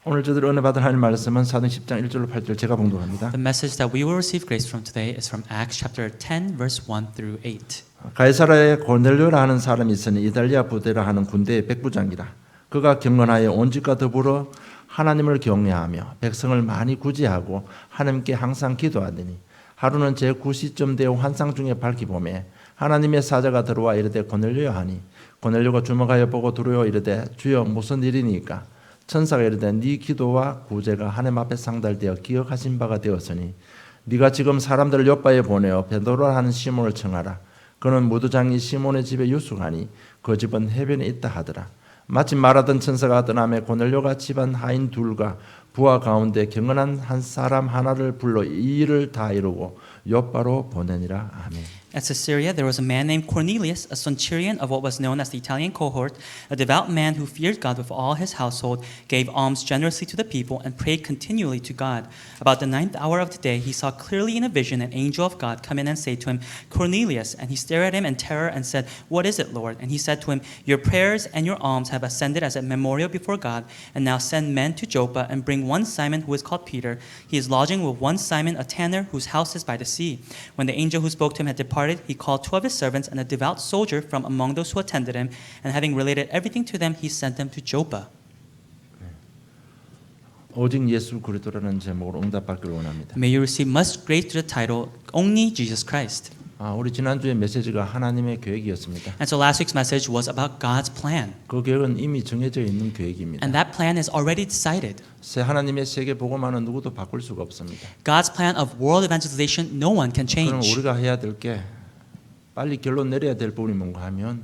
오늘 저들이 은혜 받은 하나님 말씀은 사도행 10장 1절로 8절 제가 봉독합니다. The message that we will receive grace from today is from Acts chapter 10 verse 1 through 8. 가이사라에 고넬료라 하는 사람이 있으니 이달리아 부대라 하는 군대의 백부장이라. 그가 경건하여 온 집과 더불어 하나님을 경외하며 백성을 많이 구제하고 하나님께 항상 기도하더니 하루는 제9시쯤 되어 환상 중에 밝히 보매 하나님의 사자가 들어와 이르되 고넬료야 하니 고넬료가 주목하여 보고 두려워 이르되 주여 무슨 일이니까 천사가 이르되 네 기도와 구제가 하나님 앞에 상달되어 기억하신 바가 되었으니 네가 지금 사람들을 요바에 보내어 베드로라 하는 시몬을 청하라. 그는 무두장이 시몬의 집에 유숙하니 그 집은 해변에 있다 하더라. 마침 말하던 천사가 떠나매 고넬료가 집안 하인 둘과 부하 가운데 경건한 한 사람 하나를 불러 이 일을 다 이루고 요바로 보내니라. 아멘. At Caesarea, there was a man named Cornelius, a centurion of what was known as the Italian cohort, a devout man who feared God with all his household, gave alms generously to the people, and prayed continually to God. About the 9th hour of the day, he saw clearly in a vision an angel of God come in and say to him, Cornelius. And he stared at him in terror and said, What is it, Lord? And he said to him, Your prayers and your alms have ascended as a memorial before God, and now send men to Joppa and bring one Simon who is called Peter. He is lodging with one Simon, a tanner, whose house is by the sea. When the angel who spoke to him had departed, he called 2 of his servants and a devout soldier from among those who attended him, and having related everything to them, he sent them to Joppa. 오직 예수 그리스도라는 제목으로 응답받기를 원합니다. May you receive much grace to the title, Only Jesus Christ. 우리 지난주에 메시지가 하나님의 계획이었습니다. And so last week's message was about God's plan. 그 계획은 이미 정해져 있는 계획입니다. And that plan is already decided. 새 하나님의 세계 복음화는 누구도 바꿀 수가 없습니다. God's plan of world evangelization, no one can 그럼 change. 우리가 해야 될 게 빨리 결론 내려야 될 부분이 뭔가 하면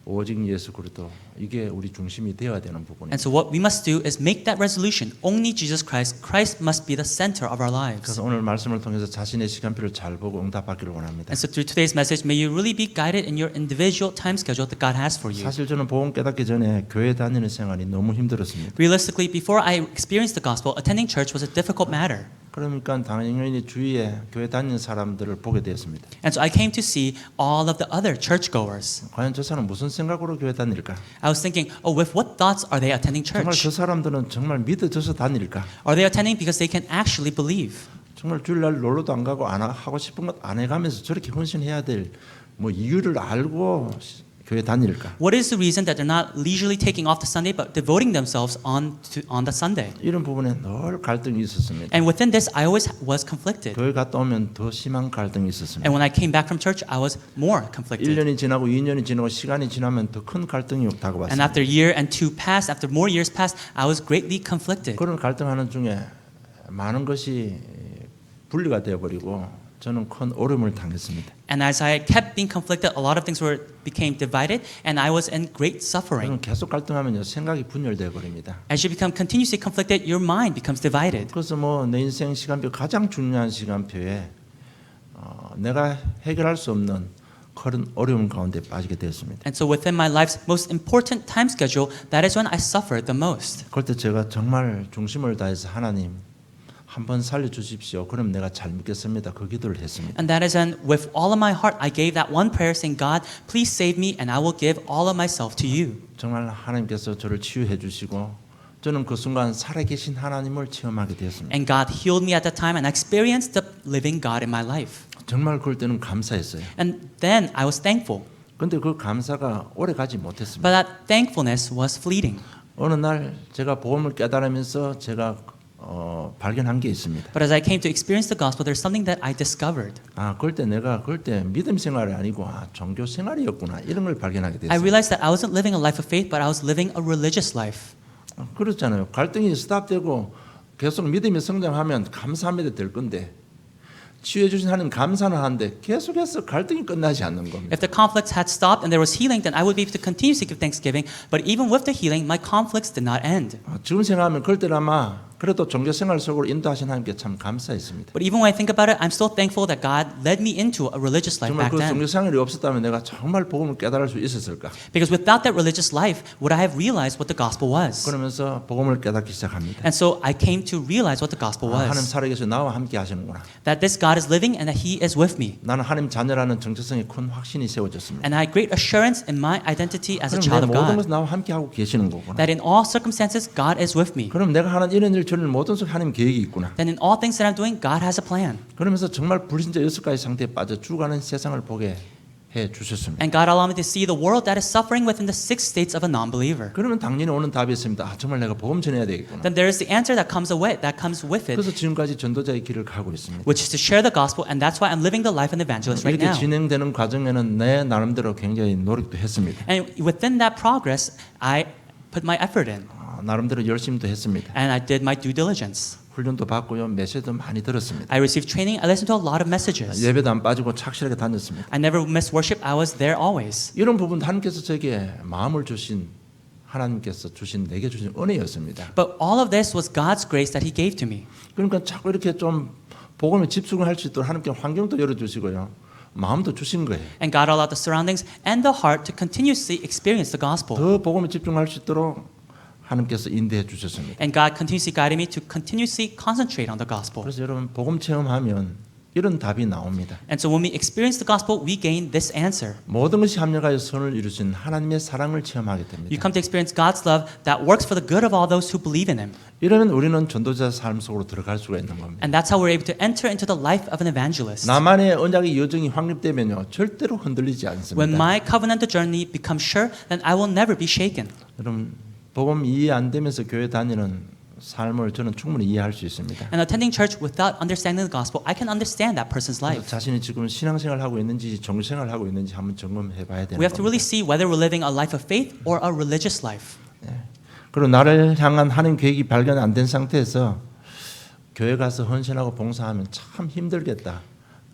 오직 예수 그리스도 이게 우리 중심이 되어야 되는 부분입니다. And so what we must do is make that resolution. Only Jesus Christ. Christ must be the center of our lives. 그래서 오늘 말씀을 통해서 자신의 시간표를 잘 보고 응답받기를 원합니다. And so through today's message, may you really be guided in your individual time schedule that God has for you. 사실 저는 복음 깨닫기 전에 교회 다니는 생활이 너무 힘들었습니다. Realistically, before I experienced the gospel, attending church was a difficult matter. 그러니까 당연히 주위에 교회 다니는 사람들을 보게 되었습니다. And so I came to see all of the other churchgoers. 과연 저 사람 무슨 생각으로 교회 다닐까? I was thinking, oh, with what thoughts are they attending 정말 church? 저 사람들은 정말 믿어져서 다닐까? Are they attending because they can actually believe? 정말 주일날 놀러도 안 가고 안 하고 싶은 것 안 해가면서 저렇게 헌신해야 될 뭐 이유를 알고 교회 다닐까? What is the reason that they're not leisurely taking off the Sunday but devoting themselves on the Sunday? 이런 부분에 늘 갈등이 있었습니다. And within this, I always was conflicted. 교회 갔다 오면 더 심한 갈등이 있었습니다. And when I came back from church, I was more conflicted. 1년이 지나고 2년이 지나고 시간이 지나면 더 큰 갈등이 And 다가왔습니다. after a year and two passed, after more years passed, I was greatly conflicted. 그런 갈등하는 중에 많은 것이 분리가 되어버리고 저는 큰 어려움을 당했습니다. And as I kept being conflicted, a lot of things became divided, and I was in great suffering. 저는 계속 갈등하면요 생각이 분열되어 버립니다. As you become continuously conflicted, your mind becomes divided. 그래서 뭐 내 인생 시간표 가장 중요한 시간표에 내가 해결할 수 없는 그런 어려움 가운데 빠지게 되었습니다. And so within my life's most important time schedule, that is when I suffered the most. 그럴 때 제가 정말 중심을 다해서 하나님 한번 살려주십시오. 그럼 내가 잘 믿겠습니다. 그 기도를 했습니다. And that is when, with all of my heart, I gave that one prayer saying, God, please save me, and I will give all of myself to you. 정말 하나님께서 저를 치유해 주시고 저는 그 순간 살아계신 하나님을 체험하게 되었습니다. And God healed me at that time, and I experienced the living God in my life. 정말 그럴 때는 감사했어요. And then I was thankful. 근데 그 감사가 오래 가지 못했습니다. But that thankfulness was fleeting. 어느 날 제가 복음을 깨달으면서 제가 발견한 게 있습니다. But as I came to experience the gospel, there's something that I discovered. 그럴 때 믿음 생활이 아니고 종교 생활이었구나 이런 걸 발견하게 I 됐어요. realized that I wasn't living a life of faith, but I was living a religious life. 그렇잖아요. 갈등이 스탑되고 계속 믿음이 성장하면 감사합니다 될 건데 치유해 주신 하나님 감사는 하는데 계속해서 갈등이 끝나지 않는 겁니다. If the conflicts had stopped and there was healing, then I would be able to continue to give thanksgiving. But even with the healing, my conflicts did not end. 지금 생각하면 그럴 때는 아마 그래도 종교 생활 속으로 인도하신 하나님께 참 감사했습니다. But even when I think about it, I'm still thankful that God led me into a religious life 정말 back 그 then. 종교 생활이 없었다면 내가 정말 복음을 깨달을 수 있었을까? Because without that religious life, would I have realized what the gospel was? 그러면서 복음을 깨닫기 시작합니다. And so I came to realize what the gospel 하나님 was. 살아계셔 나와 함께 하시는구나. That this God is living and that He is with me. 나는 하나님 자녀라는 정체성에 큰 확신이 세워졌습니다. And I had great assurance in my identity as a 그럼 child 내 of 모든 God. 것을 나와 함께 하고 계시는 거구나. That in all circumstances, God is with me. 그럼 내가 하는 이런 일 저런 모든 속에 하나님 계획이 있구나. Then in all things that I'm doing, God has a plan. 그러면서 정말 불신자 6가지 상태에 빠져 죽어가는 세상을 보게 해 주셨습니다. And God allowed me to see the world that is suffering within the 6 states of a non-believer. 그러면 당연히 오는 답이 있습니다. 아, 정말 내가 복음 전해야 되겠구나. Then there is the answer that comes with it, 그래서 지금까지 전도자의 길을 가고 있습니다. which is to share the gospel, and that's why I'm living the life of an evangelist right 이렇게 now. 진행되는 과정에는 내 나름대로 굉장히 노력도 했습니다. And within that progress, I put my effort in, 나름대로 열심히도 했습니다. and I did my due diligence. 훈련도 받고요, 메시지도 많이 들었습니다. I received training. I listened to a lot of messages. 예배도 안 빠지고 착실하게 다녔습니다. I never missed worship. I was there always. 이런 부분 하나님께서 제게 마음을 주신 하나님께서 주신 내게 주신 은혜였습니다. But all of this was God's grace that He gave to me. 그러니까 자꾸 이렇게 좀 복음에 집중을 할 수 있도록 하나님께 환경도 열어주시고요, 마음도 주신 거예요. And God allowed the surroundings and the heart to continuously experience the gospel. 더 복음에 집중할 수 있도록 하나님께서 인도해 주셨습니다. And God continuously guided me to continuously concentrate on the gospel. 그래서 여러분 복음 체험하면 이런 답이 나옵니다. And so when we experience the gospel, we gain this answer. 모든 것이 합력하여 선을 이루신 하나님의 사랑을 체험하게 You 됩니다. come to experience God's love that works for the good of all those who believe in Him. 이러면 우리는 전도자 삶 속으로 들어갈 수가 있는 겁니다. And that's how we're able to enter into the life of an evangelist. 나만의 언약의 여정이 확립되면요, 절대로 흔들리지 않습니다. When my covenantal journey becomes sure, then I will never be shaken. 여러분 복음 이해 안 되면서 교회 다니는 삶을 저는 충분히 이해할 수 있습니다. And attending church without understanding the gospel, I can understand that person's 그래서 life. 자신이 지금 신앙생활 하고 있는지 종교생활 하고 있는지 한번 점검해봐야 되는 We have to really 겁니다. see whether we're living a life of faith or a religious life. 그리고 나를 향한 하나님 계획이 발견 안 된 상태에서 교회 가서 헌신하고 봉사하면 참 힘들겠다.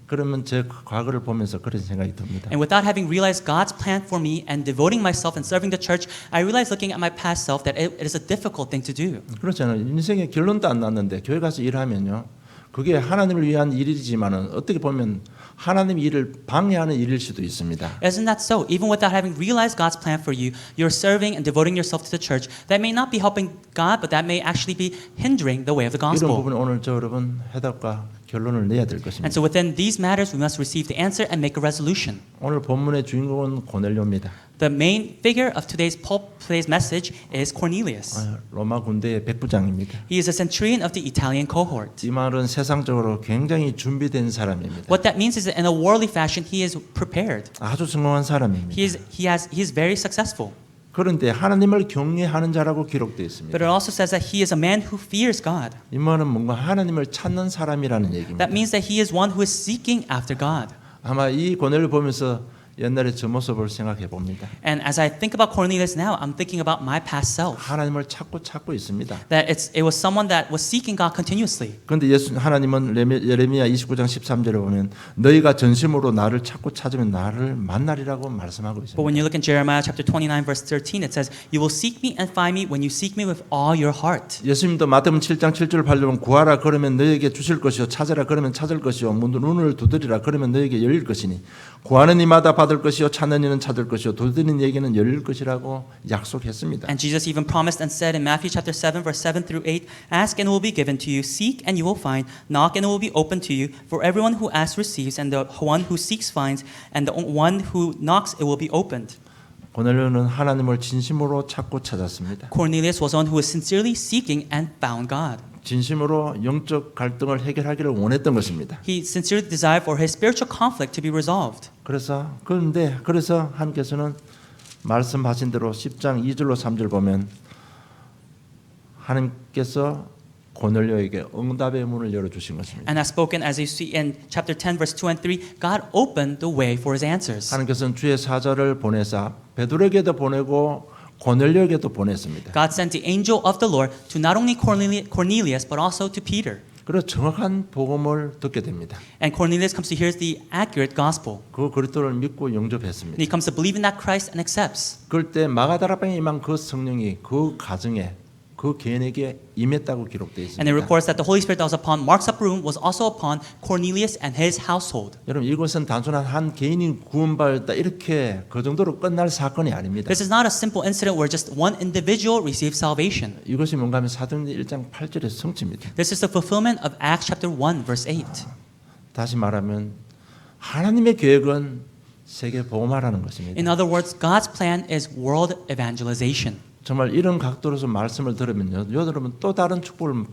그러면 제 과거를 보면서 그런 생각이 듭니다. And without having realized God's plan for me and devoting myself and serving the church, I realized looking at my past self that it is a difficult thing to do. 그렇잖아요. 인생의 결론도 안 났는데 교회 가서 일하면요, 그게 하나님을 위한 일이지만은 어떻게 보면 하나님 일을 방해하는 일일 수도 있습니다. Isn't that so? Even without having realized God's plan for you, you're serving and devoting yourself to the church. That may not be helping God, but that may actually be hindering the way of the 이런 gospel. 부분에 오늘 저 여러분 해답과 결론을 내야 될 것입니다. And so within these matters, we must receive the answer and make a resolution. 오늘 본문의 주인공은 고넬료입니다. The main figure of today's message is Cornelius. 로마 군대의 백부장입니다. He is a centurion of the Italian cohort. 이 말은 세상적으로 굉장히 준비된 사람입니다. What that means is that in a worldly fashion, he is prepared. 아주 성공한 사람입니다. He is very successful. 그런데 하나님을 경외하는 자라고 기록되어 있습니다. But it also says that he is a man who fears God. 이 말은 뭔가 하나님을 찾는 사람이라는 얘기입니다. That means that he is one who is seeking after God. 아마 이 고넬을 보면서 옛날에 저 모습을 생각해 봅니다. And as I think about Cornelius now, I'm thinking about my past self. 하나님을 찾고 있습니다. That it was someone that was seeking God continuously. 그런데 하나님은 예레미야 29장 13절에 보면 너희가 전심으로 나를 찾으면 나를 만나리라고 말씀하고 But 있습니다. when you look in Jeremiah chapter 29 verse 13, it says, "You will seek me and find me when you seek me with all your heart." 예수님도 마태복음 7장 7절 8절 구하라 그러면 너희에게 주실 것이요 찾으라 그러면 찾을 것이요 문을 두드리라 그러면 너희에게 열릴 것이니 구하는 이마다 받을 것이요 찾는 이는 찾을 것이요 두드리는 이에게는 열릴 것이라고 약속했습니다. And Jesus even promised and said in Matthew chapter 7 verse 7 through 8, "Ask and it will be given to you, seek and you will find, knock and it will be opened to you. For everyone who asks receives, and the one who seeks finds, and the one who knocks it will be opened." 고넬료는 하나님을 진심으로 찾았습니다. Cornelius was one who was sincerely seeking and found God. 진심으로 영적 갈등을 해결하기를 원했던 것입니다. He sincerely desired for his spiritual conflict to be resolved. 그래서 하나님께서는 말씀하신 대로 10장 2절로 3절 보면 하나님께서 고넬료에게 응답의 문을 열어 주신 것입니다. And as spoken as you see in chapter 10 verse 2 and 3, God opened the way for his answers. 하나님께서는 주의 사자를 보내사 베드로에게도 보내고 고넬료에게도 보냈습니다. God sent the angel of the Lord to not only Cornelius but also to Peter. 그래서 정확한 복음을 듣게 됩니다. And Cornelius comes to hear the accurate gospel. 그 그리스도를 믿고 And 영접했습니다. he comes to believe in that Christ and accepts. 그럴 때 마가다라방에 임한 그 성령이 그 가정에 그 개인에게 임했다고 기록되어 And it 있습니다. records that the Holy Spirit that was upon Mark's upper room was also upon Cornelius and his household. 여러분 이것은 단순한 한 개인이 구원받았다 이렇게 그 정도로 끝날 사건이 아닙니다. This is not a simple incident where just one individual received salvation. 이것이 뭔가 하면 사도행전 1장 8절의 성취입니다. This is the fulfillment of Acts chapter 1 verse 8. 다시 말하면 하나님의 계획은 세계 복음화라는 것입니다. In other words, God's plan is world evangelization. 정말 이런 각도로서 말씀을 들으면요, 여러분 또 다른 축복을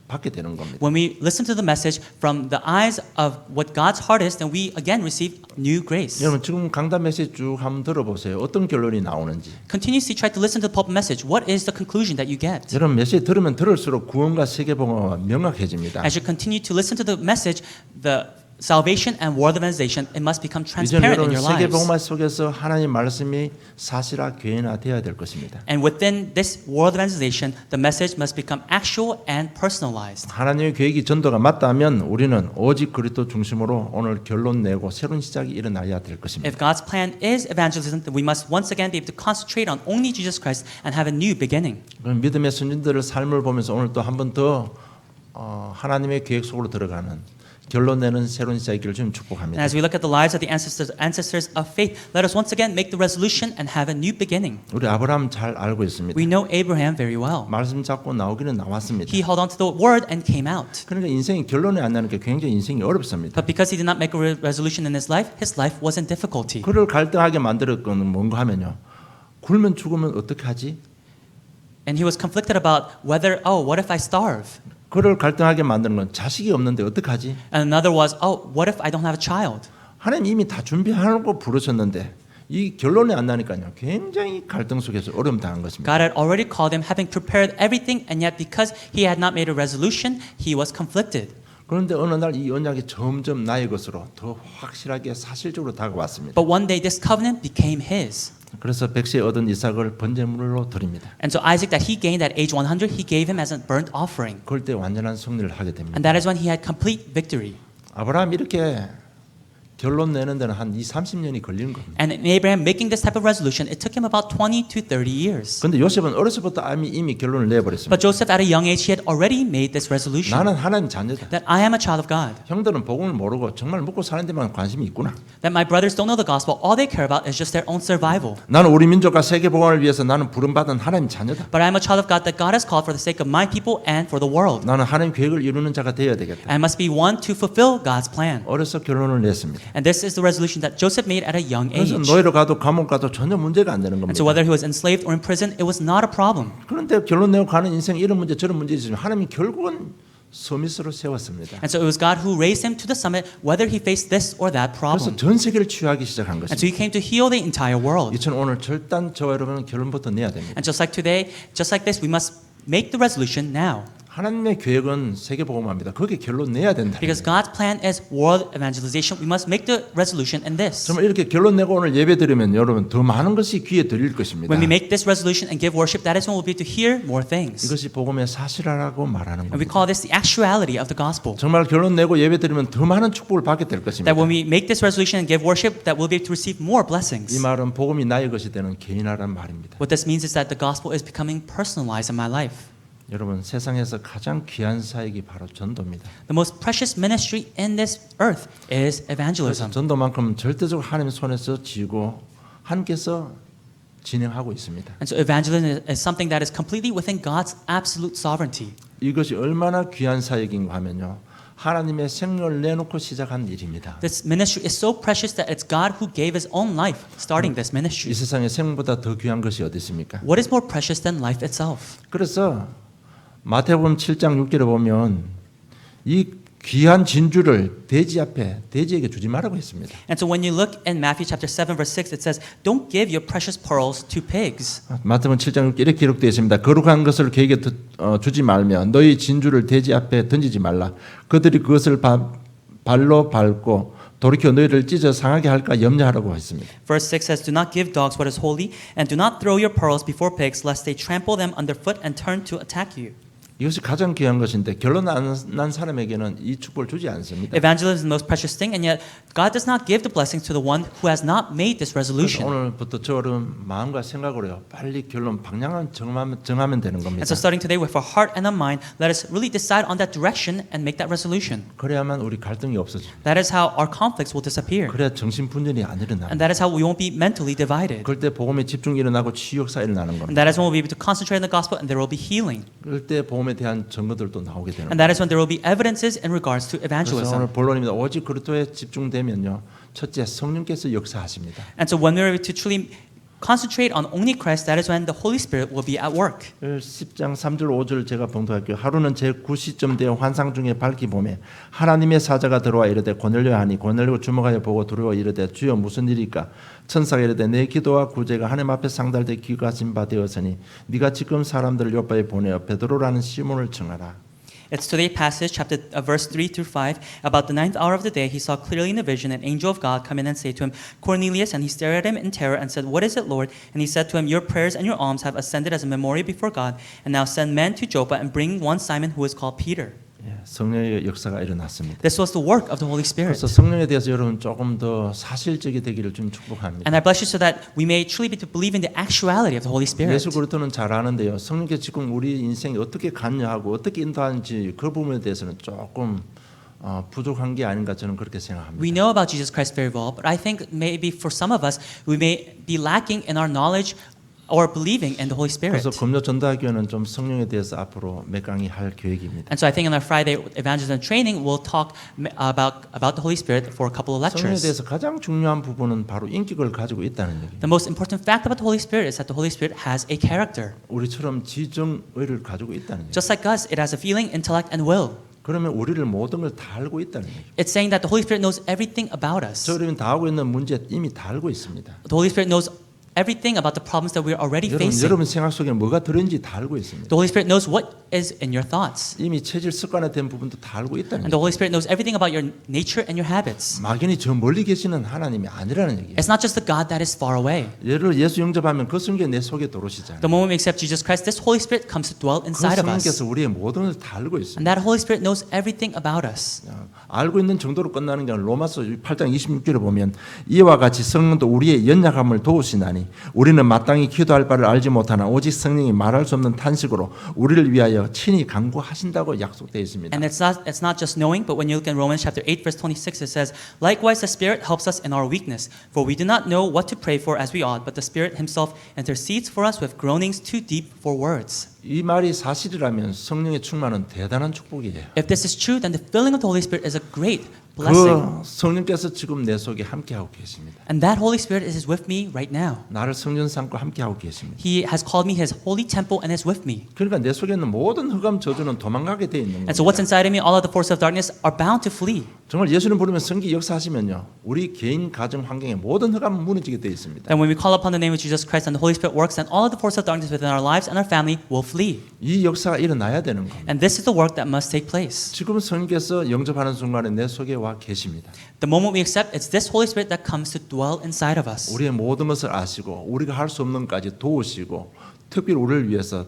받게 되는 겁니다. When we listen to the message from the eyes of what God's heart is, then we again receive new grace. 여러분 지금 강단 메시지 쭉 한번 들어보세요. 어떤 결론이 나오는지. Continuously try to listen to the pulpit message. What is the conclusion that you get? 여러분 메시지 들으면 들을수록 구원과 세계 복음화가 명확해집니다. As you continue to listen to the message, the salvation and world evangelization, it must become 이제 transparent in 여러분 your 세계 lives. 복음화 속에서 하나님 말씀이 사실화 개인화되어야 될 것입니다. And within this world evangelization, the message must become actual and personalized. 하나님의 계획이 전도가 맞다면 우리는 오직 그리스도 중심으로 오늘 결론 내고 새로운 시작이 일어나야 될 것입니다. If God's plan is evangelism, then we must once again be able to concentrate on only Jesus Christ and have a new beginning. 그럼 믿음의 선진들의 삶을 보면서 오늘 또 한 번 더 하나님의 계획 속으로 들어가는 결론 내는 새로운 시작이기를 좀 And 축복합니다. as we look at the lives of the ancestors of faith, let us once again make the resolution and have a new beginning. 우리 아브라함 잘 알고 있습니다. We know Abraham very well. 말씀 잡고 나오기는 나왔습니다. He held on to the word and came out. 그러니까 인생이 결론이 안 나는 게 굉장히 인생이 어렵습니다. But because he did not make a resolution in his life was in difficulty. 그를 갈등하게 만들었던 건 뭔가 하면요. 굶으면 죽으면 어떻게 하지? And he was conflicted about whether, what if I starve? 그를 갈등하게 만드는 건 자식이 없는데 어떻게 하지? And another was, what if I don't have a child? 하나님 이미 다 준비하고 부르셨는데 이 결론이 안 나니까요. 굉장히 갈등 속에서 어려움 당한 것입니다. God had already called him, having prepared everything, and yet because he had not made a resolution, he was conflicted. 그런데 어느 날 이 언약이 점점 나의 것으로 더 확실하게 사실적으로 다가왔습니다. But one day this covenant became his. 그래서 백세에 얻은 이삭을 번제물로 드립니다. And so Isaac that he gained at age 100, he gave him as a burnt offering. 그럴 때 완전한 승리를 하게 됩니다. And that is when he had complete victory. 아브라함 이렇게 결론 내는 데는 한 20-30년이 걸리는 겁니다. And in Abraham making this type of resolution, it took him about 20 to 30 years. 그런데 요셉은 어려서부터 이미 결론을 내버렸습니다. But Joseph at a young age, he had already made this resolution. 나는 하나님 자녀다. That I am a child of God. 형들은 복음을 모르고 정말 먹고 사는 데만 관심이 있구나. That my brothers don't know the gospel. All they care about is just their own survival. 나는 우리 민족과 세계 복음을 위해서 나는 부름받은 하나님 자녀다. But I am a child of God that God has called for the sake of my people and for the world. 나는 하나님 계획을 이루는 자가 되어야 되겠다. I must be one to fulfill God's plan. 어려서 결론을 냈습니다. And this is the resolution that Joseph made at a young age. 그래서 노예로 가도 감옥 가도 전혀 문제가 안 되는 And 겁니다. so whether he was enslaved or in prison, it was not a problem. 그런데 결론 내고 가는 인생 이런 문제 저런 문제 있으면 하나님이 결국은 서밋으로 세웠습니다. And so it was God who raised him to the summit, whether he faced this or that 그래서 problem. 전 세계를 치유하기 시작한 And so he 것입니다. came to heal the entire world. 이천 오늘 절단 저와 여러분은 결론부터 내야 됩니다. And just like today, just like this, we must make the resolution now. 하나님의 계획은 세계 복음화입니다. 거기에 결론 내야 된다. Because God's plan is world evangelization, we must make the resolution in this. 정말 이렇게 결론 내고 오늘 예배 드리면 여러분 더 많은 것이 귀에 들릴 것입니다. When we make this resolution and give worship, that is when we'll be able to hear more things. 이것이 복음의 사실이라고 말하는 And we 겁니다. call this the actuality of the gospel. 정말 결론 내고 예배 드리면 더 많은 축복을 받게 될 것입니다. That when we make this resolution and give worship, that we'll be able to receive more 이 blessings. 말은 복음이 나의 것이 되는 개인화란 말입니다. What this means is that the gospel is becoming personalized in my life. 여러분 세상에서 가장 귀한 사역이 바로 전도입니다. The most precious ministry in this earth is 그래서 evangelism. 전도만큼 절대적으로 하나님 손에서 쥐고 하나님께서 진행하고 있습니다. And so evangelism is something that is completely within God's absolute sovereignty. 이것이 얼마나 귀한 사역인가 하면요. 하나님의 생명을 내놓고 시작한 일입니다. This ministry is so precious that it's God who gave his own life starting this 이 ministry. 세상에 생명보다 더 귀한 것이 어디 있습니까? What is more precious than life itself? 그래서 마태복음 7장 6절에 보면 이 귀한 진주를 돼지에게 주지 말라고 했습니다. And so when you look in Matthew chapter 7 verse 6, it says, "Don't give your precious pearls to pigs." 마태복음 7장 6절에 이렇게 기록되어 있습니다. 거룩한 것을 개에게 주지 말며 너희 진주를 돼지 앞에 던지지 말라. 그들이 그것을 발로 밟고 돌이켜 너희를 찢어 상하게 할까 염려하라고 했습니다. Verse 6 says, "Do not give dogs what is holy, and do not throw your pearls before pigs, lest they trample them underfoot and turn to attack you." 이것이 가장 귀한 것인데 결론 안 난 사람에게는 이 축복을 주지 않습니다. Evangelism is the most precious thing, and yet God does not give the blessings to the one who has not made this 그래서 resolution. 오늘부터 저는 마음과 생각으로요. 빨리 결론 방향을 정하면 되는 겁니다. And so starting today with our heart and our mind, let us really decide on that direction and make that resolution. 그래야만 우리 갈등이 없어집니다. That is how our conflicts will disappear. 그래야 정신 분열이 안 일어납니다. And that is how we won't be mentally divided. 그럴 때 복음에 집중이 일어나고 치유 역사 일어나는 And 겁니다. that is when we'll be able to concentrate on the gospel and there will be healing. 그럴 때 복음에 대한 증거들도 나오게 되는 And that is when there will be evidences in regards to 그래서 오늘 evangelism. 본론입니다. 오직 그리스도에 집중되면요. 첫째 성령께서 역사하십니다. And so when we're able to truly concentrate on only Christ, that is when the Holy Spirit will be at work. 10장 3절 5절 제가 봉독할게요. 하루는 제 9시쯤 되어 환상 중에 밝기 보매 하나님의 사자가 들어와 이르되 고넬료야 하니 고넬료 주목하여 보고 두려워 이르되 주여 무슨 일이까 천사가 이르되 내 기도와 구제가 하나님 앞에 상달되 기가진 바 되었으니 네가 지금 사람들을 요바에 보내어 베드로라는 시몬을 청하라. It's today's passage, verse 3 through 5. About the 9th hour of the day, he saw clearly in a vision an angel of God come in and say to him, Cornelius, and he stared at him in terror and said, What is it, Lord? And he said to him, Your prayers and your alms have ascended as a memorial before God, and now send men to Joppa and bring one Simon who is called Peter. 성령의 역사가 일어났습니다. This was the work of the Holy Spirit. 그래서 성령에 대해서 여러분 조금 더 사실적이 되기를 좀 축복합니다. And I bless you so that we may truly be to believe in the actuality of the Holy Spirit. 예수 그리스도는 잘 아는데요. 성령께 지금 우리 인생에 어떻게 관여하고 어떻게 인도하는지 그 부분에 대해서는 조금 부족한 게 아닌가 저는 그렇게 생각합니다. We know about Jesus Christ very well, but I think maybe for some of us, we may be lacking in our knowledge or believing in the Holy Spirit. 그래서 금요 전도학교는 좀 성령에 대해서 앞으로 몇 강의 할 계획입니다. And so I think in our Friday evangelism training, we'll talk about the Holy Spirit for a couple of 성령에 lectures. 대해서 가장 중요한 부분은 바로 인격을 가지고 있다는 얘기예요. The most important fact about the Holy Spirit is that the Holy Spirit has a character. 우리처럼 지정의를 가지고 있다는 얘기예요. Just like us, it has a feeling, intellect, and will. 그러면 우리를 모든 걸 다 알고 있다는 얘기예요. It's saying that the Holy Spirit knows everything about us. 저희는 다 하고 있는 문제 이미 다 알고 있습니다. The Holy Spirit knows everything about the problems that we're already facing. 여러분 생각 속에 뭐가 들어있는지 다 알고 있습니다. The Holy Spirit knows what is in your thoughts. 이미 체질 습관화된 부분도 다 알고 있다는 And the 얘기예요. Holy Spirit knows everything about your nature and your habits. 막연히 저 멀리 계시는 하나님이 아니라는 얘기예요. It's not just the God that is far away. 예수 영접하면 그 성령이 내 속에 들어오시잖아요. The moment we accept Jesus Christ, this Holy Spirit comes to dwell 그 inside of 성령께서 us. 우리의 모든 걸 다 알고 있습니다. And that Holy Spirit knows everything about us. 알고 있는 정도로 끝나는 게 아니라 로마서 8장 26절에 보면 이와 같이 성령도 우리의 연약함을 도우시나니 우리는 마땅히 기도할 바를 알지 못하나 오직 성령이 말할 수 없는 탄식으로 우리를 위하여 친히 간구하신다고 약속되어 있습니다. And it's not just knowing, but when you look in Romans chapter 8 verse 26, it says, Likewise the Spirit helps us in our weakness, for we do not know what to pray for as we ought, but the Spirit himself intercedes for us with groanings too deep for words. 이 말이 사실이라면 성령의 충만은 대단한 축복이에요. If this is true, then the filling of the Holy Spirit is a great blessing. 그 성령께서 지금 내 속에 함께하고 계십니다. And that Holy Spirit is with me right now. 나를 성전 삼고 함께하고 계십니다. He has called me his holy temple and is with me. 그러니까 내 속에 있는 모든 흑암 저주는 도망가게 돼 있는 And so 겁니다. what's inside of me, all of the forces of darkness are bound to flee. 정말 예수를 부르면 성기 역사하시면요. 우리 개인 가정 환경에 모든 흑암은 무너지게 돼 있습니다. And when we call upon the name of Jesus Christ and the Holy Spirit works, then all of the forces of darkness within our lives and our family will flee. 이 역사가 일어나야 되는 겁니다. And this is the work that must take place. 지금 성령께서 영접하는 순간에 내 속에 와 계십니다. The moment we accept, it's this Holy Spirit that comes to dwell inside of us. 우리의 모든 것을 아시고 우리가 할 수 없는 것까지 도우시고 특별히 우리를 위해서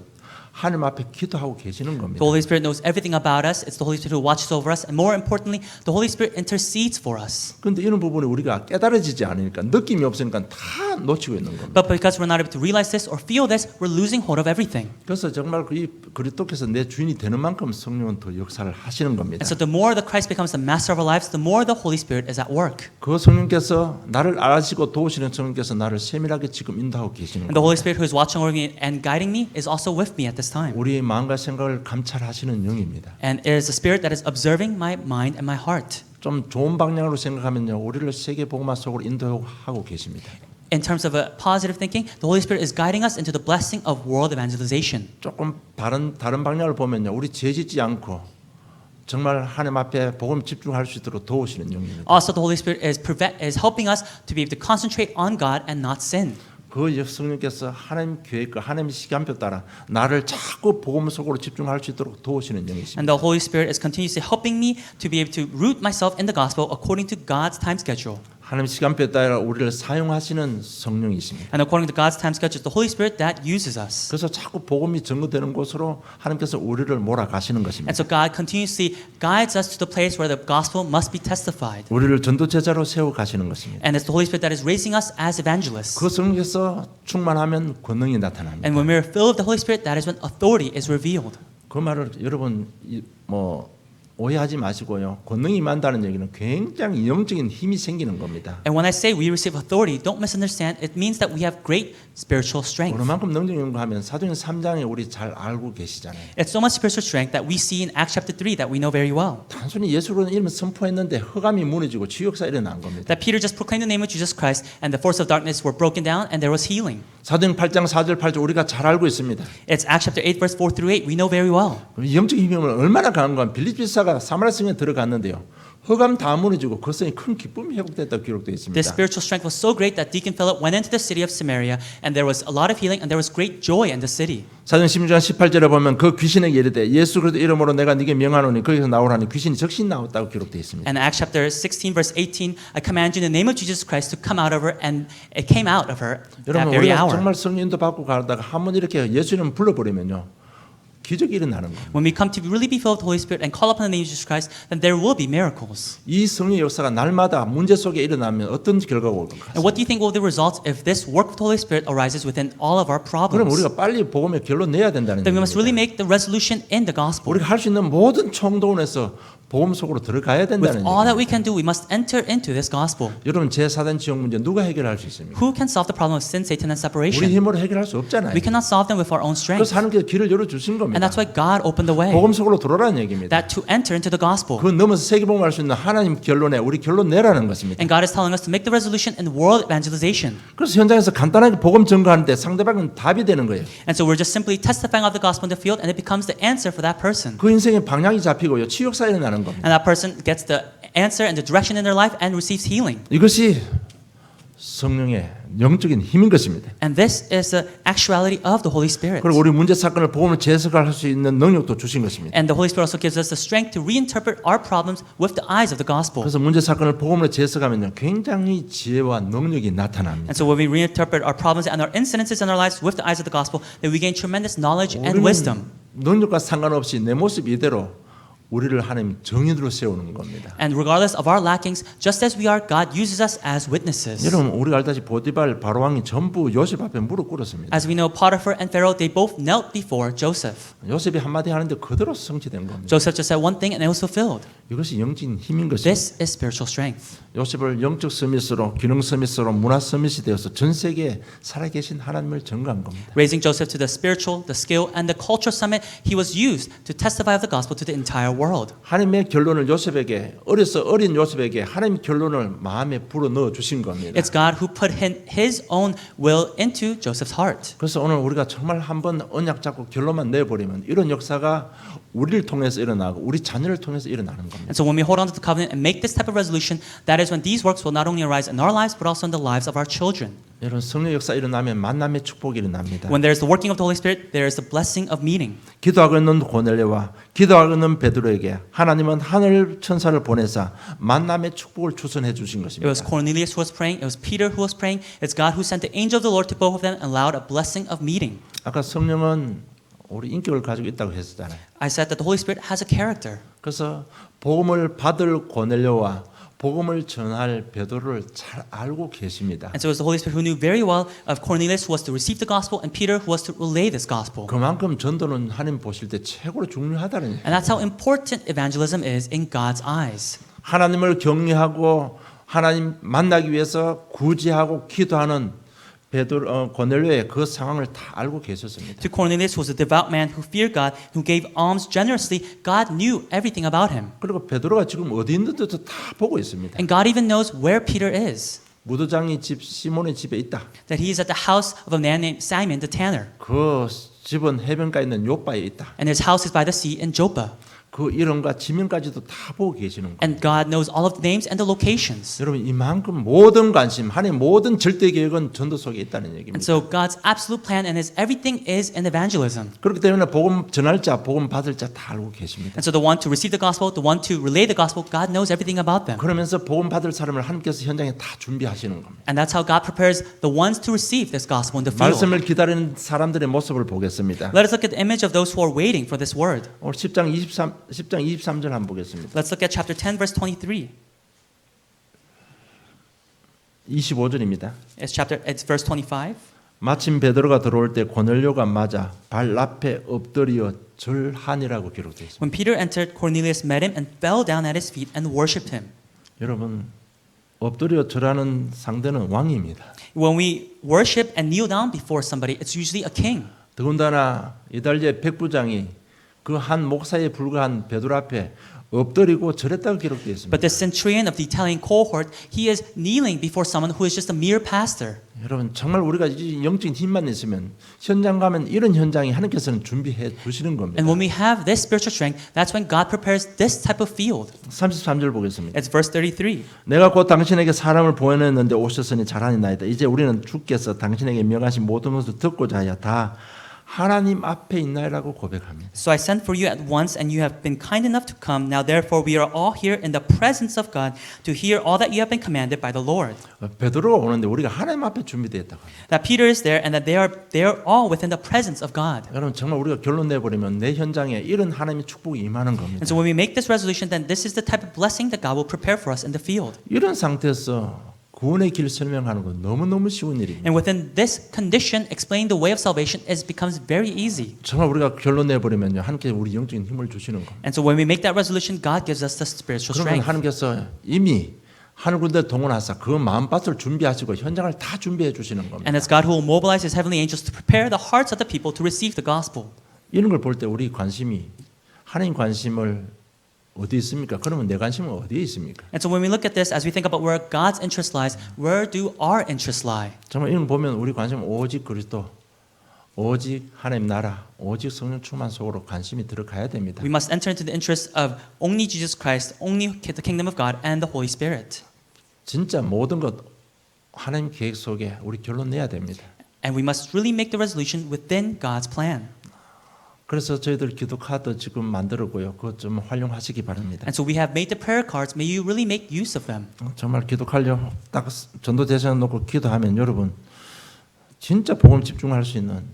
하나님 앞에 기도하고 계시는 겁니다. The Holy Spirit knows everything about us. It's the Holy Spirit who watches over us. And more importantly, the Holy Spirit intercedes for us. 그런데 이런 부분에 우리가 깨달아지지 않으니까 느낌이 없으니까 다 놓치고 있는 겁니다. But because we're not able to realize this or feel this, we're losing hold of everything. 그래서 정말 이 그리스도께서 내 주인이 되는 만큼 성령은 더 역사를 하시는 겁니다. And so the more the Christ becomes the master of our lives, the more the Holy Spirit is at work. 그 성령께서 나를 아시고 도우시는 성령께서 나를 세밀하게 지금 인도하고 계시는 And the Holy 겁니다. Spirit who is watching over me and guiding me is also with me at this time. 우리의 마음과 생각을 감찰하시는 영입니다. And it is the Spirit that is observing my mind and my heart. 좀 좋은 방향으로 생각하면요, 우리를 세계 복음화 속으로 인도하고 계십니다. In terms of a positive thinking, the Holy Spirit is guiding us into the blessing of world evangelization. 조금 다른 방향을 보면요, 우리 죄짓지 않고 정말 하나님 앞에 복음 집중할 수 있도록 도우시는 영입니다. Also, the Holy Spirit is helping us to be able to concentrate on God and not sin. 그 성령께서 하나님 계획과 하나님의 시간표 따라 나를 자꾸 복음 속으로 집중할 수 있도록 도우시는 영이십니다. And the Holy Spirit is continuously helping me to be able to root myself in the gospel according to God's time schedule. 하나님 시간표에 따라 우리를 사용하시는 성령이십니다. And according to God's time schedule, it's the Holy Spirit that uses us. 그래서 자꾸 복음이 전거되는 곳으로 하나님께서 우리를 몰아가시는 것입니다. And so God continuously guides us to the place where the gospel must be testified. 우리를 전도 제자로 세워 가시는 것입니다. And it's the Holy Spirit that is raising us as evangelists. 그 성령께서 충만하면 권능이 나타납니다. And when we are filled with the Holy Spirit, that is when authority is revealed. 그 말을 여러분 오해하지 마시고요. 권능이 임한다는 얘기는 굉장히 영적인 힘이 생기는 겁니다. And when I say we receive authority, don't misunderstand. It means that we have great spiritual strength. 얼마만큼 능력이 있는가 하면 사도행 3장에 우리 잘 알고 계시잖아요. It's so much spiritual strength that we see in Acts chapter 3 that we know very well. 단순히 예수라는 이름을 선포했는데 흑암이 무너지고 지옥사 일어난 겁니다. That Peter just proclaimed the name of Jesus Christ and the force of darkness were broken down and there was healing. 사도행 8장 4절 8절 우리가 잘 알고 있습니다. It's Acts chapter 8 verse 4 through 8. We know very well. 영적인 힘이 얼마나 강한가. 빌립비사가 사마리아 성에 들어갔는데요. 흑암 다 무너지고 그 성에 큰 기쁨이 회복됐다고 기록되어 있습니다. This spiritual strength was so great that Deacon Philip went into the city of Samaria and there was a lot of healing and there was great joy in the city. 사도행 16장 18절에 보면 그 귀신에게 이르되 예수 그리스도 이름으로 내가 네게 명하노니 거기서 나오라니 귀신이 적신 나왔다고 기록되어 있습니다. And Acts chapter 16 verse 18, I command you in the name of Jesus Christ to come out of her, and it came out of her that 여러분 very 우리가 hour. 정말 성령도 받고 가다가 한번 이렇게 예수 이름 불러버리면요. 기적이 일어나는 거예요. When we come to really be filled with the Holy Spirit and call upon the name of Jesus Christ, then there will be miracles. 이 성령의 역사가 날마다 문제 속에 일어나면 어떤 결과가 올 것 And 같습니다. what do you think will be the results if this work of the Holy Spirit arises within all of our 그럼 problems? 우리가 빨리 복음의 결론 내야 된다는 Then we must really 얘기입니다. make the resolution in the gospel. 우리가 할 수 있는 모든 총동원에서 복음 속으로 들어가야 With 된다는 all that we 얘기입니다. can do, we must enter into this gospel. 여러분 제4단 지옥 문제 누가 해결할 수 있습니까? Who can solve the problem of sin, Satan, and 우리 separation? 힘으로 해결할 수 없잖아요. We cannot solve them with our own strength. 그래서 하나님께서 길을 열어주신 And 겁니다. that's why God opened the way. 복음 속으로 들어오라는 얘기입니다. That to enter into the gospel. 그 넘어서 세계복음할 수 있는 하나님 결론에 우리 결론 내라는 것입니다. And God is telling us to make the resolution in world evangelization. 그래서 현장에서 간단하게 복음 전가하는데 상대방은 답이 되는 거예요. And so we're just simply testifying of the gospel in the field, and it becomes the answer for that person. 그 인생의 방향이 잡히고요. 치유역사 일어나는 겁니다. And that person gets the answer and the direction in their life and receives healing. 이것이 성령의 영적인 힘인 것입니다. And this is the actuality of the Holy Spirit. 그리고 우리 문제 사건을 복음을 재해석할 수 있는 능력도 주신 것입니다. And the Holy Spirit also gives us the strength to reinterpret our problems with the eyes of the gospel. 그래서 문제 사건을 복음으로 재해석하면요, 굉장히 지혜와 능력이 나타납니다. And so when we reinterpret our problems and our incidences in our lives with the eyes of the gospel, then we gain tremendous knowledge and wisdom. 능력과 상관없이 내 모습 이대로 우리를 하나님 정인으로 세우는 겁니다. And regardless of our lackings, just as we are, God uses us as witnesses. 여러분 우리가 알다시피 보디발 바로왕이 전부 요셉 앞에 무릎 꿇었습니다. As we know, Potiphar and Pharaoh, they both knelt before Joseph. 요셉이 한마디 하는데 그대로 성취된 겁니다. Joseph just said one thing and it was fulfilled. 이것이 영적인 힘인 것입니다. This is spiritual strength. 요셉을 영적 서밋으로 기능 서밋으로 문화 서밋이 되어서 전 세계에 살아계신 하나님을 증거한 겁니다. Raising Joseph to the spiritual, the skill, and the culture summit, he was used to testify of the gospel to the entire world. 하나님의 결론을 요셉에게 어린 요셉에게 하나님 결론을 마음에 불어 넣어 주신 겁니다. It's God who put his own will into Joseph's heart. 그래서 오늘 우리가 정말 한번 언약 잡고 결론만 내버리면 이런 역사가 우리를 통해서 일어나고 우리 자녀를 통해서 일어나는 겁니다. And so when we hold on to the covenant and make this type of resolution, that is when these works will not only arise in our lives, but also in the lives of our children. 여러분 성령 역사 일어나면 만남의 축복이 일어납니다. When there is the working of the Holy Spirit, there is the blessing of meeting. 기도하고 있는 고넬레와 기도하고 있는 베드로에게 하나님은 하늘 천사를 보내사 만남의 축복을 주선해 주신 It was 것입니다. Cornelius who was praying, it was Peter who was praying, it's God who sent the angel of the Lord to both of them and allowed a blessing of meeting. 아까 성령은 우리 인격을 가지고 있다고 했었잖아요. I said that the Holy Spirit has a character. 그래서 복음을 받을 고넬레와 복음을 전할 베드로를 잘 알고 계십니다. And so it was the Holy Spirit who knew very well of Cornelius who was to receive the gospel and Peter who was to relay this gospel. 그만큼 전도는 하나님 보실 때 최고로 중요하다는 얘기예요. And that's how important evangelism is in God's eyes. 하나님을 경외하고 하나님 만나기 위해서 구제하고 기도하는 고넬료의 그 상황을 다 알고 계셨습니다. To Cornelius, who was a devout man who feared God, who gave alms generously, God knew everything about him. 그리고 베드로가 지금 어디 있는지도 다 보고 있습니다. And God even knows where Peter is. 무도장이 집 시몬의 집에 있다. That he is at the house of a man named Simon the tanner. 그 집은 해변가에 있는 요바에 있다. And his house is by the sea in Joppa. 그 이름과 지명까지도 다 보고 계시는 거예요. And God knows all of the names and the locations. 여러분 이만큼 모든 관심, 하나님 모든 절대 계획은 전도 속에 있다는 얘기입니다. And so God's absolute plan and His everything is in evangelism. 그렇기 때문에 복음 전할 자, 복음 받을 자 다 알고 계십니다. And so the one to receive the gospel, the one to relay the gospel, God knows everything about them. 그러면서 복음 받을 사람을 하나님께서 현장에 다 준비하시는 겁니다. And that's how God prepares the ones to receive this gospel in the field. 말씀을 기다리는 사람들의 모습을 보겠습니다. Let us look at the image of those who are waiting for this word. 오늘 10장 23절 한번 보겠습니다. Let's look at chapter 10, verse 23. 25절입니다. It's verse 25. 마침 베드로가 들어올 때 고넬료가 맞아 발 앞에 엎드려 절하니라고 기록되어 있습니다. When Peter entered, Cornelius met him and fell down at his feet and worshipped him. 여러분 엎드려 절하는 상대는 왕입니다. When we worship and kneel down before somebody, it's usually a king. 더군다나 이달리의 백부장이 그 한 목사에 불과한 베드로 앞에 엎드리고 절했다고 기록되어 있습니다. But the centurion of the Italian cohort, he is kneeling before someone who is just a mere pastor. 여러분 정말 우리가 이 영적인 힘만 있으면 현장 가면 이런 현장이 하나님께서는 준비해 두시는 겁니다. And when we have this spiritual strength, that's when God prepares this type of field. 33절 보겠습니다. It's verse 33. 내가 곧 당신에게 사람을 보내는데 오셨으니 잘하니나이다. 이제 우리는 주께서 당신에게 명하신 모든 것을 듣고자 하여 다 하나님 앞에 있나이라고 고백합니다. So I sent for you at once, and you have been kind enough to come. Now therefore we are all here in the presence of God to hear all that you have been commanded by the Lord. 베드로가 오는데 우리가 하나님 앞에 준비되었다고 합니다. That Peter is there, and that they are all within the presence of God. 여러분 정말 우리가 결론 내버리면 내 현장에 이런 하나님의 축복이 임하는 겁니다. And so when we make this resolution, then this is the type of blessing that God will prepare for us in the field. 이런 상태에서 구원의 길 설명하는 건 너무너무 쉬운 일입니다. And within this condition, explaining the way of salvation becomes very easy. 정말 우리가 결론 내버리면요 하나님께서 우리 영적인 힘을 주시는 겁니다. And so when we make that resolution, God gives us the spiritual 그러면 strength. 하나님께서 이미 하늘 군대 동원하사 그 마음밭을 준비하시고 현장을 다 준비해 주시는 겁니다. And it's God who will mobilize His heavenly angels to prepare the hearts of the people to receive the gospel. 이런 걸 볼 때 우리 관심이 하나님 관심을 어디 있습니까? 그러면 내 관심은 어디에 있습니까? And so when we look at this, as we think about where God's interest lies, where do our interests lie? 정말 이런 거 보면 우리 관심은 오직 그리스도, 오직 하나님 나라, 오직 성령 충만 속으로 관심이 들어가야 됩니다. We must enter into the interests of only Jesus Christ, only the kingdom of God, and the Holy Spirit. 진짜 모든 것 하나님 계획 속에 우리 결론 내야 됩니다. And we must really make the resolution within God's plan. 그래서 저희들 기도 카드 지금 만들었고요. 그것 좀 활용하시기 바랍니다. And so we have made the prayer cards. May you really make use of them. 정말 기도하려 딱 전도 대상 놓고 기도하면 여러분 진짜 복음 집중할 수 있는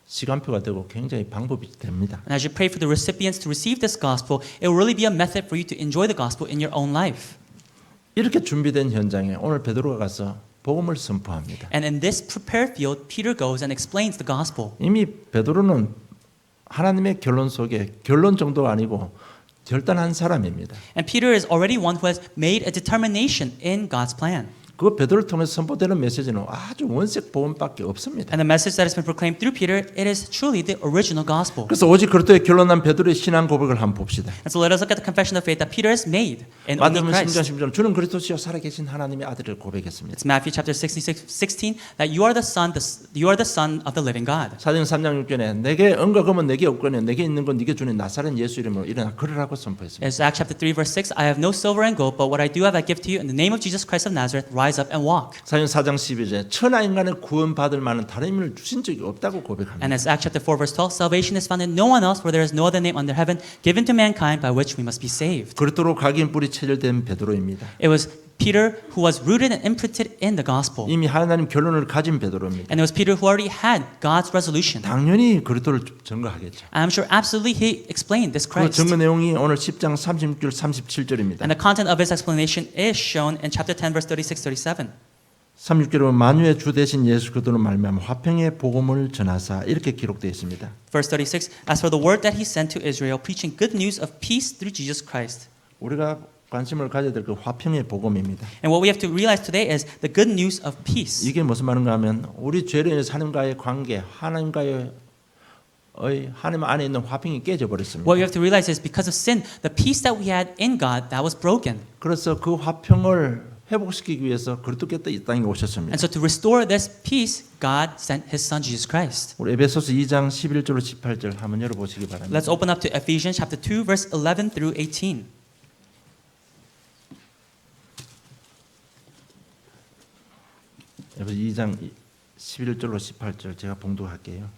시간표가 되고 굉장히 방법이 됩니다. And as you pray for the recipients to receive this gospel, it will really be a method for you to enjoy the gospel in your own life. 이렇게 준비된 현장에 오늘 베드로가 가서 복음을 선포합니다. And in this prepared field, Peter goes and explains the gospel. 이미 베드로는 하나님의 결론 속에 결론 정도가 아니고 결단한 사람입니다. And Peter is already one who has made a determination in God's plan. 그 베드로를 통해서 선포되는 메시지는 아주 원색 복음밖에 없습니다. And the message that has been proclaimed through Peter, it is truly the original gospel. 그래서 오직 그리스도의 결론난 베드로의 신앙 고백을 한번 봅시다. And so let us look at the confession of faith that Peter has made in only 마태복음 Christ. 10장 10절 주는 그리스도시요 살아계신 하나님의 아들을 고백했습니다. It's Matthew chapter 16 that you are the son of the living God. 사도행 3장 6절에 내게 은과 금은 내게 없거니 내게 있는 건 네게 주는 나사렛 예수 이름으로 일어나 걸으라고 선포했습니다. It's Acts chapter 3 verse 6. I have no silver and gold, but what I do have I give to you. In the name of Jesus Christ of Nazareth, rise up and walk. 사도행 4장 12절에 천하 인간의 구원받을 만한 다른 힘을 주신 적이 없다고 고백합니다. And as Acts chapter 4 verse 12, salvation is found in no one else, for there is no other name under heaven given to mankind by which we must be saved. 그리스도로 각인 뿌리 체질된 베드로입니다. It was Peter who was rooted and imprinted in the gospel. 이미 하나님 결론을 가진 베드로입니다. And it was Peter who already had God's resolution. 당연히 그리스도를 증거하겠죠. I'm sure absolutely he explained this 그 Christ. 증거 내용이 오늘 10장 36절 37절입니다. And the content of his explanation is shown in chapter 10 verse 36-37. 36절은 만유의 주 되신 예수 그리스도로 말미암아 화평의 복음을 전하사 이렇게 기록되어 있습니다. Verse 36, as for the word that he sent to Israel, preaching good news of peace through Jesus Christ. 우리가 관심을 가져야 될 그 화평의 복음입니다. And what we have to realize today is the good news of peace. 이게 무슨 말인가 하면 우리 죄로 인해서 하나님과의 관계, 하나님 안에 있는 화평이 깨져 버렸습니다. What we have to realize is because of sin, the peace that we had in God, that was broken. 그래서 그 화평을 회복시키기 위해서 그리스도께서 이 땅에 오셨습니다. And so to restore this peace, God sent His Son Jesus Christ. 우리 에베소서 2장 11절로 18절 한번 열어보시기 바랍니다. Let's open up to Ephesians chapter 2, verse 11 through 18. 에베소 2장 11절로 18절 제가 봉독할게요.